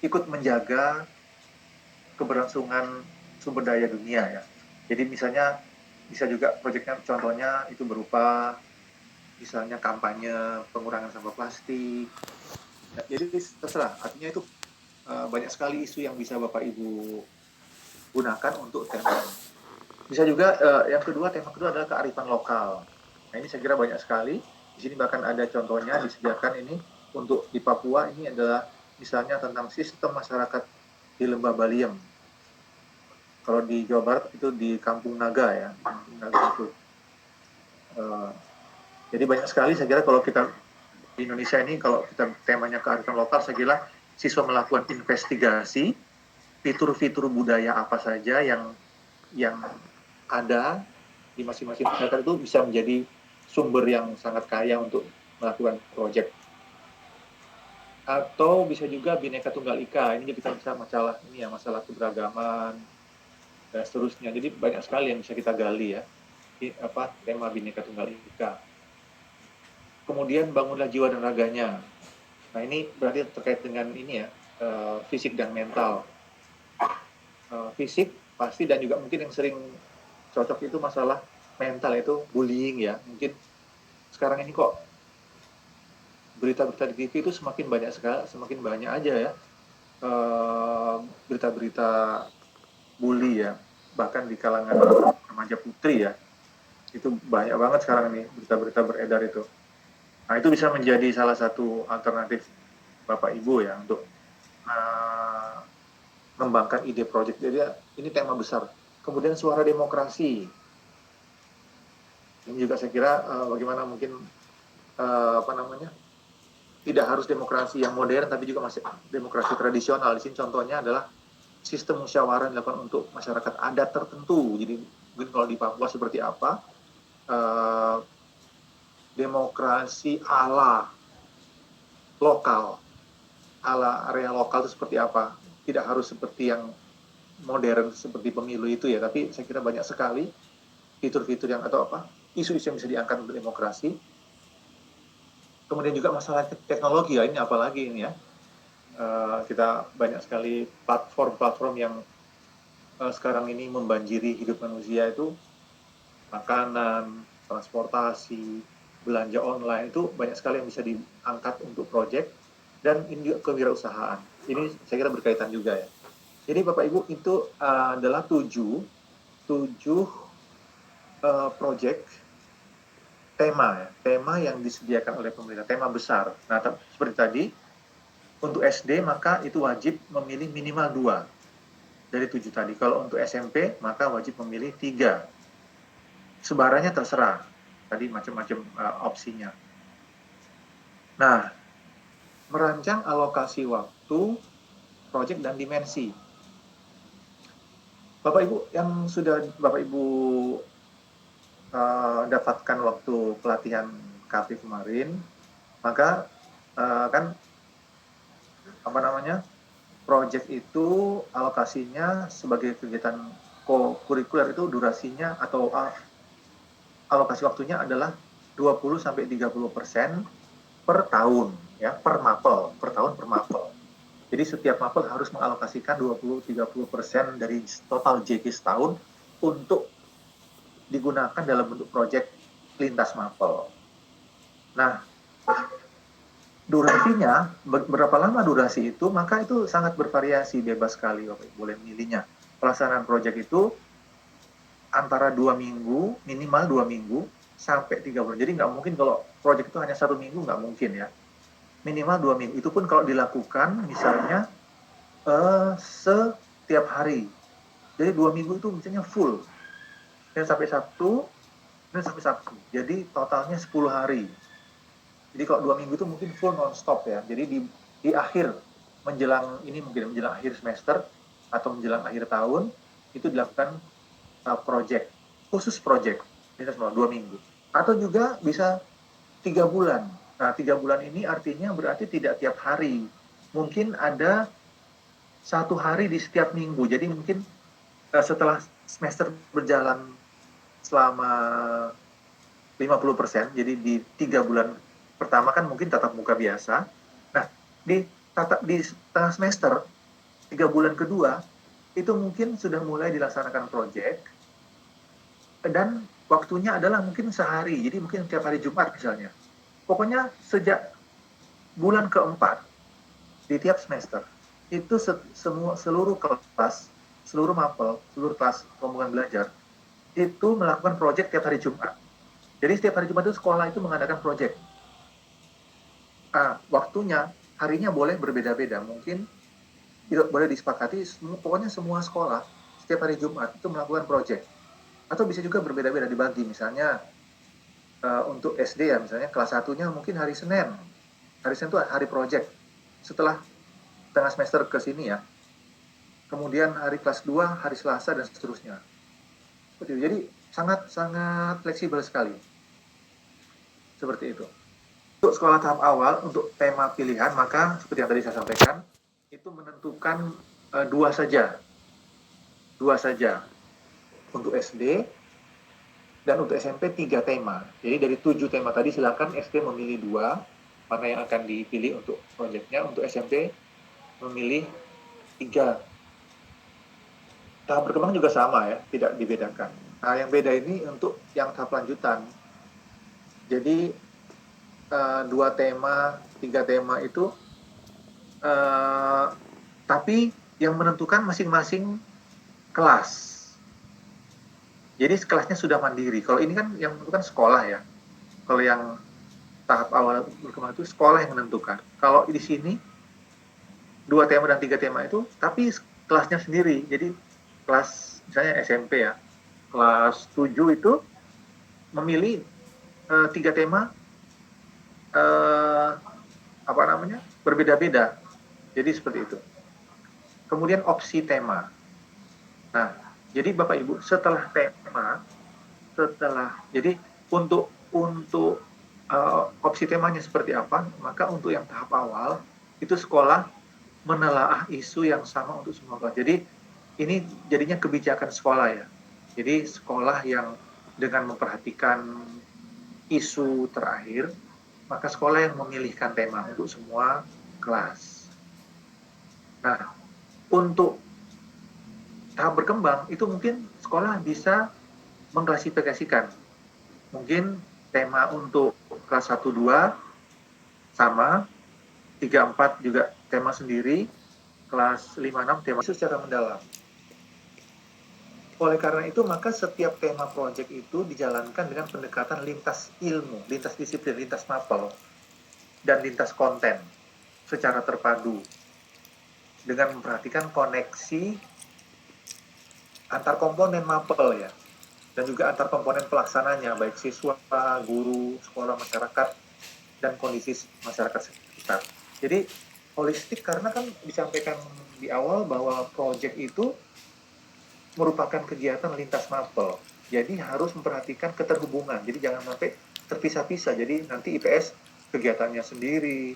ikut menjaga keberlangsungan sumber daya dunia ya. Jadi misalnya bisa juga proyeknya contohnya itu berupa misalnya kampanye pengurangan sampah plastik. Ya, jadi terserah, artinya itu banyak sekali isu yang bisa Bapak Ibu gunakan untuk tema. Bisa juga yang kedua, tema kedua adalah kearifan lokal. Nah ini saya kira banyak sekali. Di sini bahkan ada contohnya disediakan ini untuk di Papua ini adalah misalnya tentang sistem masyarakat di Lembah Baliem. Kalau di Jawa Barat itu di Kampung Naga ya, Kampung Naga itu. Jadi banyak sekali saya kira kalau kita di Indonesia ini kalau kita temanya kearifan lokal, saya kira siswa melakukan investigasi fitur-fitur budaya apa saja yang ada di masing-masing masyarakat itu bisa menjadi sumber yang sangat kaya untuk melakukan proyek. Atau bisa juga Bhinneka Tunggal Ika, ini kita bisa masalah ini ya, masalah keberagaman dan seterusnya. Jadi banyak sekali yang bisa kita gali ya, tema Bhinneka Tunggal Ika. Kemudian bangunlah jiwa dan raganya. Nah ini berarti terkait dengan ini ya, fisik dan mental. Fisik pasti dan juga mungkin yang sering cocok itu masalah mental itu bullying ya. Mungkin sekarang ini kok berita-berita di TV itu semakin banyak aja ya berita-berita bully ya, bahkan di kalangan remaja putri ya, itu banyak banget sekarang ini berita-berita beredar itu. Nah itu bisa menjadi salah satu alternatif Bapak Ibu ya untuk mengembangkan ide proyek. Jadi ini tema besar. Kemudian suara demokrasi. Ini juga saya kira bagaimana mungkin tidak harus demokrasi yang modern, tapi juga masih demokrasi tradisional. Di sini contohnya adalah sistem musyawarah yang dilakukan untuk masyarakat adat tertentu. Jadi mungkin kalau di Papua seperti apa, demokrasi ala lokal, ala area lokal itu seperti apa. Tidak harus seperti yang modern seperti pemilu itu ya, tapi saya kira banyak sekali fitur-fitur yang atau isu-isu yang bisa diangkat untuk demokrasi. Kemudian juga masalah teknologi ya, ini apalagi ini ya, kita banyak sekali platform-platform yang sekarang ini membanjiri hidup manusia itu, makanan, transportasi, belanja online, itu banyak sekali yang bisa diangkat untuk proyek, dan ini juga kewirausahaan. Ini saya kira berkaitan juga ya. Jadi Bapak Ibu itu adalah tujuh proyek tema yang disediakan oleh pemerintah, tema besar. Nah, seperti tadi, untuk SD maka itu wajib memilih minimal 2 dari 7 tadi. Kalau untuk SMP maka wajib memilih 3. Sebarannya terserah, tadi macam-macam opsinya. Nah, merancang alokasi waktu, proyek dan dimensi. Bapak Ibu yang sudah Bapak Ibu dapatkan waktu pelatihan KP kemarin, maka kan proyek itu alokasinya sebagai kegiatan kurikuler itu durasinya atau alokasi waktunya adalah 20-30% per tahun ya, per mapel, per tahun per mapel. Jadi setiap mapel harus mengalokasikan 20-30% dari total JK setahun untuk digunakan dalam bentuk proyek lintas mapel. Nah, durasinya, berapa lama durasi itu, maka itu sangat bervariasi, bebas sekali, boleh milihnya. Pelaksanaan proyek itu antara 2 minggu, minimal 2 minggu, sampai 3 bulan. Jadi nggak mungkin kalau proyek itu hanya 1 minggu, nggak mungkin ya. Minimal 2 minggu. Itu pun kalau dilakukan misalnya setiap hari. Jadi 2 minggu itu misalnya full. Dan sampai Sabtu, Jadi totalnya 10 hari. Jadi kalau 2 minggu itu mungkin full non-stop ya. Jadi di akhir menjelang akhir semester atau menjelang akhir tahun itu dilakukan project, khusus project. Ini semua 2 minggu. Atau juga bisa 3 bulan. Nah, 3 bulan ini artinya berarti tidak tiap hari. Mungkin ada 1 hari di setiap minggu. Jadi mungkin setelah semester berjalan selama 50%, jadi di 3 bulan pertama kan mungkin tatap muka biasa. Nah, di di tengah semester 3 bulan kedua itu mungkin sudah mulai dilaksanakan proyek dan waktunya adalah mungkin sehari, jadi mungkin tiap hari Jumat misalnya. Pokoknya sejak bulan keempat di tiap semester itu seluruh kelas, seluruh mapel, seluruh kelas rombongan belajar itu melakukan proyek tiap hari Jumat. Jadi setiap hari Jumat itu sekolah itu mengadakan proyek. Waktunya, harinya boleh berbeda-beda. Mungkin tidak boleh disepakati, pokoknya semua sekolah setiap hari Jumat itu melakukan proyek. Atau bisa juga berbeda-beda dibagi. Misalnya untuk SD ya, misalnya kelas 1-nya mungkin hari Senin. Hari Senin itu hari proyek. Setelah tengah semester ke sini ya. Kemudian hari kelas 2, hari Selasa, dan seterusnya. Jadi sangat-sangat fleksibel sekali. Seperti itu. Untuk sekolah tahap awal, untuk tema pilihan, maka seperti yang tadi saya sampaikan, itu menentukan dua saja. Untuk SD dan untuk SMP 3 tema. Jadi dari 7 tema tadi silakan SD memilih 2, mana yang akan dipilih untuk proyeknya. Untuk SMP memilih 3. Tahap berkembang juga sama ya, tidak dibedakan. Nah, yang beda ini untuk yang tahap lanjutan. Jadi 2 tema, 3 tema itu tapi yang menentukan masing-masing kelas. Jadi kelasnya sudah mandiri. Kalau ini kan yang menentukan sekolah ya. Kalau yang tahap awal berkembang itu sekolah yang menentukan. Kalau di sini 2 tema dan 3 tema itu, tapi kelasnya sendiri. Jadi kelas misalnya SMP ya, kelas 7 itu memilih 3 tema berbeda-beda. Jadi seperti itu. Kemudian opsi tema. Nah, jadi Bapak Ibu setelah tema, jadi untuk opsi temanya seperti apa, maka untuk yang tahap awal itu sekolah menelaah isu yang sama untuk semua kelas. Jadi ini jadinya kebijakan sekolah ya. Jadi sekolah yang dengan memperhatikan isu terakhir, maka sekolah yang memilihkan tema untuk semua kelas. Nah, untuk tahap berkembang itu mungkin sekolah bisa mengklasifikasikan. Mungkin tema untuk kelas 1, 2 sama, 3, 4 juga tema sendiri, kelas 5, 6 tema itu secara mendalam. Oleh karena itu, maka setiap tema proyek itu dijalankan dengan pendekatan lintas ilmu, lintas disiplin, lintas mapel, dan lintas konten secara terpadu dengan memperhatikan koneksi antar komponen mapel ya, dan juga antar komponen pelaksananya, baik siswa, guru, sekolah, masyarakat, dan kondisi masyarakat sekitar. Jadi holistik karena kan disampaikan di awal bahwa proyek itu merupakan kegiatan lintas mapel. Jadi harus memperhatikan keterhubungan. Jadi jangan sampai terpisah-pisah. Jadi nanti IPS kegiatannya sendiri,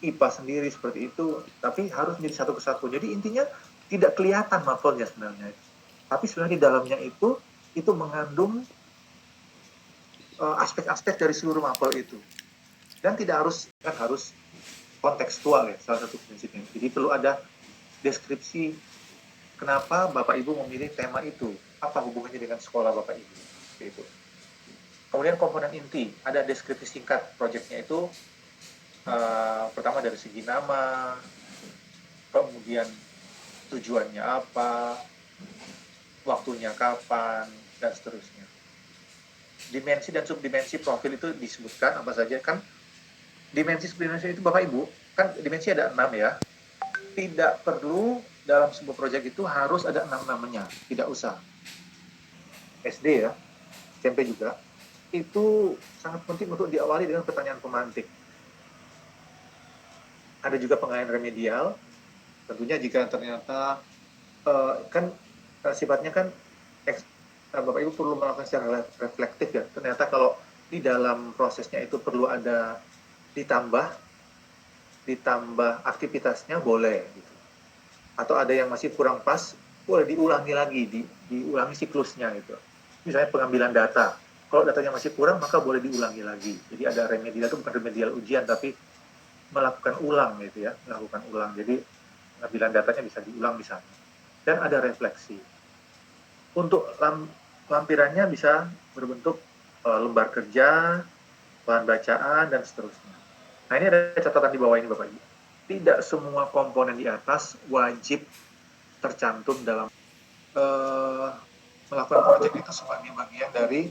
IPA sendiri seperti itu. Tapi harus menjadi satu kesatuan. Jadi intinya tidak kelihatan mapelnya sebenarnya. Tapi sebenarnya di dalamnya itu mengandung aspek-aspek dari seluruh mapel itu. Dan tidak harus kontekstual ya, salah satu prinsipnya. Jadi perlu ada deskripsi kenapa Bapak Ibu memilih tema itu, apa hubungannya dengan sekolah Bapak Ibu. Itu. Kemudian komponen inti, ada deskripsi singkat proyeknya itu, pertama dari segi nama, kemudian tujuannya apa, waktunya kapan, dan seterusnya. Dimensi dan subdimensi profil itu disebutkan apa saja kan. Dimensi subdimensi itu Bapak Ibu, kan dimensi ada 6 ya. Tidak perlu dalam sebuah proyek itu harus ada 6 namanya, tidak usah. SD ya, SMP juga, itu sangat penting untuk diawali dengan pertanyaan pemantik. Ada juga pengalihan remedial, tentunya jika ternyata sifatnya kan Bapak Ibu perlu melakukan secara reflektif ya. Ternyata kalau di dalam prosesnya itu perlu ada ditambah aktivitasnya boleh gitu. Atau ada yang masih kurang pas, boleh diulangi lagi, diulangi siklusnya gitu. Misalnya pengambilan data, kalau datanya masih kurang maka boleh diulangi lagi. Jadi ada remedial, itu bukan remedial ujian tapi melakukan ulang gitu ya, melakukan ulang. Jadi pengambilan datanya bisa diulang misalnya. Dan ada refleksi. Untuk lampirannya bisa berbentuk lembar kerja, bahan bacaan, dan seterusnya. Nah, ini ada catatan di bawah ini Bapak Ibu. Tidak semua komponen di atas wajib tercantum dalam melakukan proyek itu sebagai bagian dari